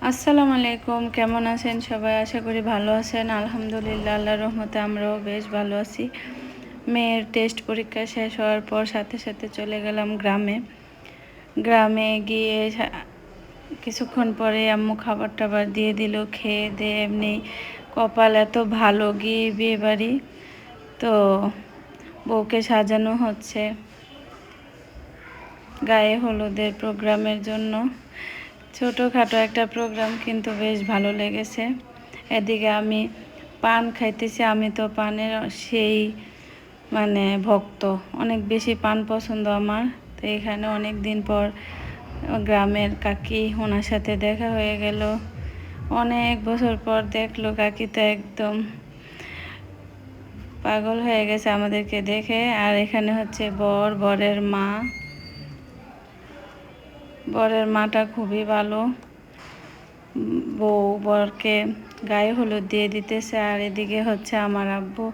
আসসালামু আলাইকুম, কেমন আছেন সবাই? আশা করি ভালো আছেন। আলহামদুলিল্লাহ, আল্লাহর রহমতে আমরাও বেশ ভালো আছি। মেয়ের টেস্ট পরীক্ষা শেষ হওয়ার পর সাথে সাথে চলে গেলাম গ্রামে। গ্রামে গিয়ে কিছুক্ষণ পরে আম্মু খাবার টাবার দিয়ে দিল, খেয়ে দিয়ে এমনি কপাল এত ভালো, গিয়ে বিয়ে বাড়ি তো বউকে সাজানো হচ্ছে গায়ে হলুদের প্রোগ্রামের জন্য। ছোটোখাটো একটা প্রোগ্রাম, কিন্তু বেশ ভালো লেগেছে। এদিকে আমি পান খাইতেছি। আমি তো পানের সেই ভক্ত, অনেক বেশি পান পছন্দ আমার। তো এখানে অনেক দিন পর গ্রামের কাকি, ওনার সাথে দেখা হয়ে গেল। অনেক বছর পর দেখলো কাকি, তো একদম পাগল হয়ে গেছে আমাদেরকে দেখে। আর এখানে হচ্ছে বরের মা। বরের মাটা খুবই ভালো, বউ বরকে গায়ে হলুদ দিয়ে দিতেছে। আর এদিকে হচ্ছে আমার আব্বু,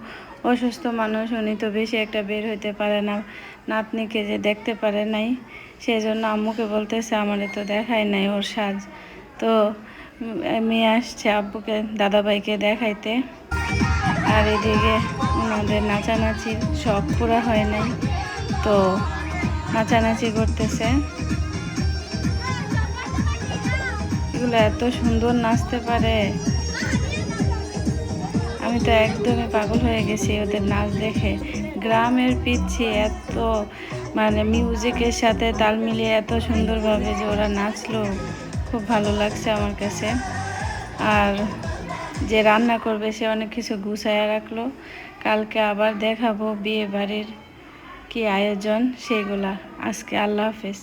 অসুস্থ মানুষ, উনি তো বেশি একটা বের হইতে পারে না, নাতনিকে যে দেখতে পারে নাই, সেজন্য আম্মুকে বলতেছে আমারে তো দেখাই নাই ওর সাজ। তো মেয়ে আসছে আব্বুকে, দাদাভাইকে দেখাইতে। আর এদিকে ওনাদের নাচানাচির শখ পুরা হয় নাই, তো নাচানাচি করতেছে। এগুলো এত সুন্দর নাচতে পারে, আমি তো একদমই পাগল হয়ে গেছি ওদের নাচ দেখে। গ্রামের পিচ্ছি এত মিউজিকের সাথে তাল মিলিয়ে এত সুন্দরভাবে যে ওরা নাচলো, খুব ভালো লাগছে আমার কাছে। আর যে রান্না করবে সে অনেক কিছু গুছাইয়া রাখলো, কালকে আবার দেখাবো বিয়ে বাড়ির কি আয়োজন সেগুলা। আজকে আল্লাহ হাফেজ।